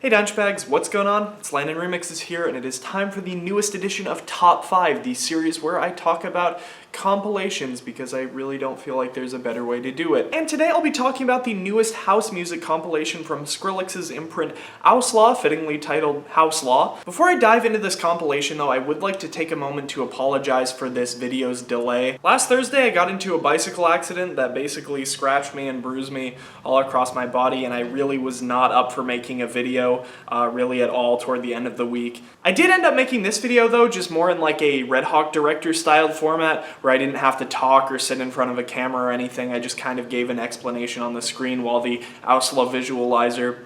Hey Dunchbags, what's going on? It's Landon Remixes here, and it is time for the newest edition of Top 5, the series where I talk about compilations because I really don't feel like there's a better way to do it. And today I'll be talking about the newest house music compilation from Skrillex's imprint OWSLA, fittingly titled HOWSLA. Before I dive into this compilation though, I would like to take a moment to apologize for this video's delay. Last Thursday I got into a bicycle accident that basically scratched me and bruised me all across my body, and I really was not up for making a video really at all toward the end of the week. I did end up making this video though, just more in like a Red Hawk director styled format where I didn't have to talk or sit in front of a camera or anything. I just kind of gave an explanation on the screen while the OWSLA visualizer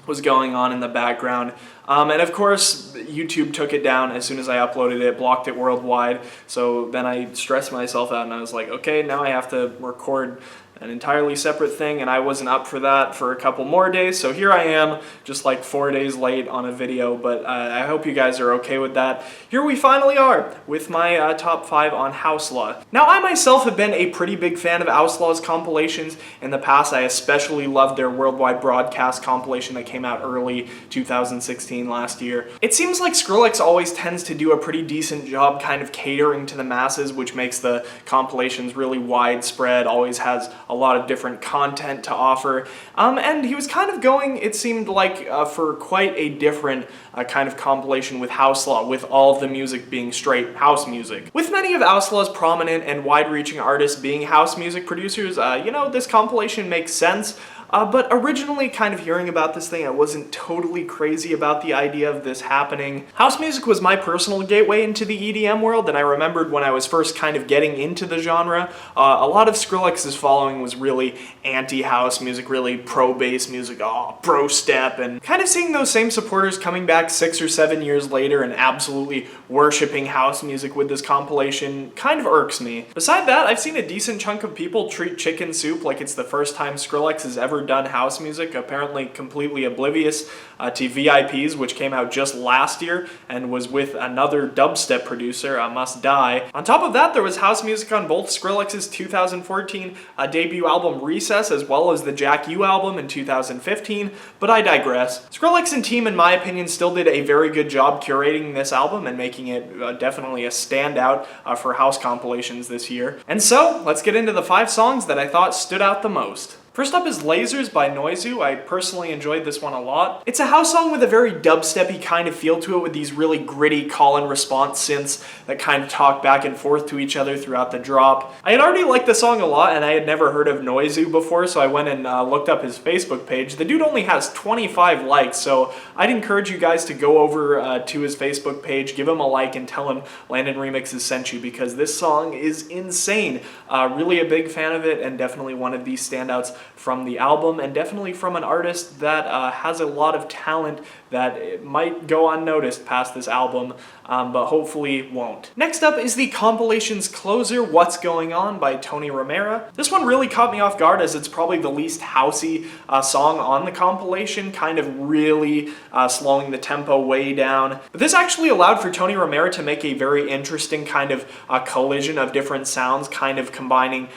was going on in the background. And of course, YouTube took it down as soon as I uploaded it, blocked it worldwide. So then I stressed myself out and I was like, okay, now I have to record an entirely separate thing, and I wasn't up for that for a couple more days. So here I am, just like 4 days late on a video, but I hope you guys are okay with that. Here we finally are with my top 5 on HOWSLA. Now, I myself have been a pretty big fan of OWSLA's compilations in the past. I especially loved their worldwide broadcast compilation that came out early 2016 last year. It seems like Skrillex always tends to do a pretty decent job kind of catering to the masses, which makes the compilations really widespread, always has a lot of different content to offer, and he was kind of going, it seemed like, for quite a different kind of compilation with HOWSLA, with all of the music being straight house music. With many of OWSLA's prominent and wide-reaching artists being house music producers, you know, this compilation makes sense. But originally, kind of hearing about this thing, I wasn't totally crazy about the idea of this happening. House music was my personal gateway into the EDM world, and I remembered when I was first kind of getting into the genre, a lot of Skrillex's following was really anti-house music, really pro-bass music, pro-step, and kind of seeing those same supporters coming back 6 or 7 years later and absolutely worshipping house music with this compilation kind of irks me. Beside that, I've seen a decent chunk of people treat Chicken Soup like it's the first time Skrillex has ever done house music, apparently completely oblivious to VIPs, which came out just last year and was with another dubstep producer, Must Die. On top of that, there was house music on both Skrillex's 2014 debut album Recess as well as the Jack U album in 2015, but I digress. Skrillex and team, in my opinion, still did a very good job curating this album and making it definitely a standout for house compilations this year. And so, let's get into the 5 songs that I thought stood out the most. First up is Lasers by Noizu. I personally enjoyed this one a lot. It's a house song with a very dubsteppy kind of feel to it, with these really gritty call and response synths that kind of talk back and forth to each other throughout the drop. I had already liked the song a lot, and I had never heard of Noizu before, so I went and looked up his Facebook page. The dude only has 25 likes, so I'd encourage you guys to go over to his Facebook page, give him a like, and tell him Landon Remixes sent you, because this song is insane. Really a big fan of it, and definitely one of these standouts from the album, and definitely from an artist that has a lot of talent that might go unnoticed past this album, but hopefully won't. Next up is the compilation's closer, What's Going On by Tony Romera. This one really caught me off guard, as it's probably the least housey song on the compilation, kind of really slowing the tempo way down. But this actually allowed for Tony Romera to make a very interesting kind of collision of different sounds, kind of combining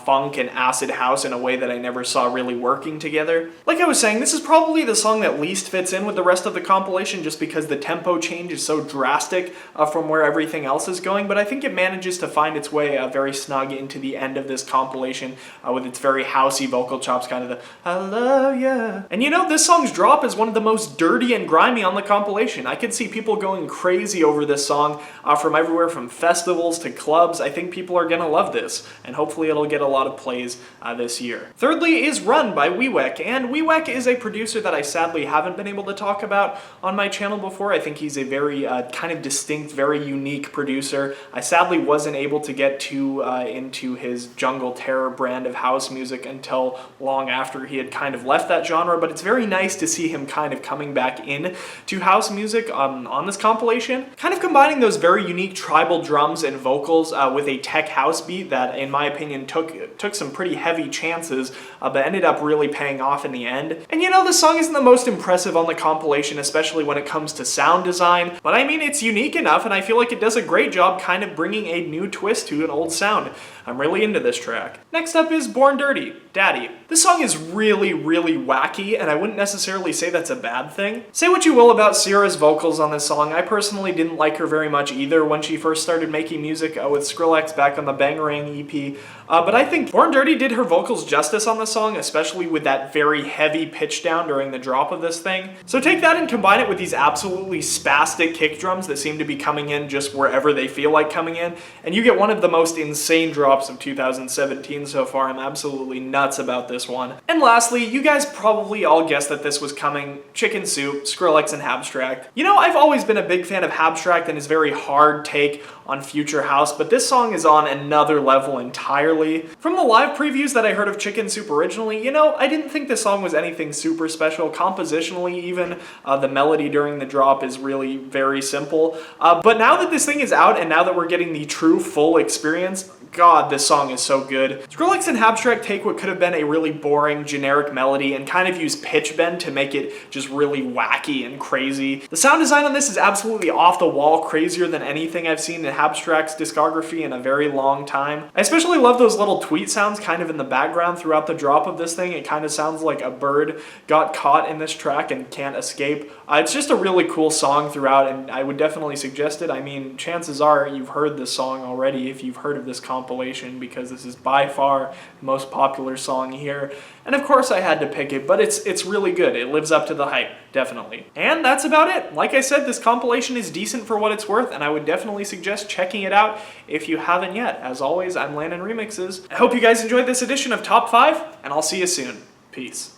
funk and acid house in a way that I never saw really working together. Like I was saying, this is probably the song that least fits in with the rest of the compilation, just because the tempo change is so drastic from where everything else is going, but I think it manages to find its way very snug into the end of this compilation with its very housey vocal chops, kind of the I love ya. And you know, this song's drop is one of the most dirty and grimy on the compilation. I could see people going crazy over this song from everywhere from festivals to clubs. I think people are gonna love this, and hopefully it'll get a lot of plays this year. Thirdly is Run by Wewek, and Wewek is a producer that I sadly haven't been able to talk about on my channel before. I think he's a very kind of distinct, very unique producer. I sadly wasn't able to get too into his Jungle Terror brand of house music until long after he had kind of left that genre, but it's very nice to see him kind of coming back in to house music on this compilation, kind of combining those very unique tribal drums and vocals with a tech house beat that, in my opinion, took some pretty heavy chances but ended up really paying off in the end. And you know, the song isn't the most impressive on the compilation, especially when it comes to sound design, but I mean, it's unique enough, and I feel like it does a great job kind of bringing a new twist to an old sound. I'm really into this track. Next up is Born Dirty, Daddy. This song is really, really wacky, and I wouldn't necessarily say that's a bad thing. Say what you will about Sierra's vocals on this song, I personally didn't like her very much either when she first started making music with Skrillex back on the Bangarang EP, but I think Born Dirty did her vocals justice on the song, especially with that very heavy pitch down during the drop of this thing. So take that and combine it with these absolutely spastic kick drums that seem to be coming in just wherever they feel like coming in, and you get one of the most insane drops of 2017 so far. I'm absolutely nuts about this one. And lastly, you guys probably all guessed that this was coming, Chicken Soup, Skrillex and HAHAHA. You know, I've always been a big fan of HAHAHA and his very hard take on Future House, but this song is on another level entirely. From the live previews that I heard of Chicken Soup originally, you know, I didn't think this song was anything super special. Compositionally even, the melody during the drop is really very simple. But now that this thing is out and now that we're getting the true full experience, God, this song is so good. Skrillex and HAHAHA take what could have been a really boring, generic melody and kind of use pitch bend to make it just really wacky and crazy. The sound design on this is absolutely off the wall, crazier than anything I've seen in HAHAHA's discography in a very long time. I especially love those little tweet sounds kind of in the background throughout the drop of this thing. It kind of sounds like a bird got caught in this track and can't escape. It's just a really cool song throughout, and I would definitely suggest it. I mean, chances are you've heard this song already if you've heard of this compilation, because this is by far the most popular song here. And of course I had to pick it, but it's really good. It lives up to the hype, definitely. And that's about it. Like I said, this compilation is decent for what it's worth, and I would definitely suggest checking it out if you haven't yet. As always, I'm Landon Remixes. I hope you guys enjoyed this edition of Top 5, and I'll see you soon. Peace.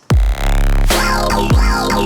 Wow.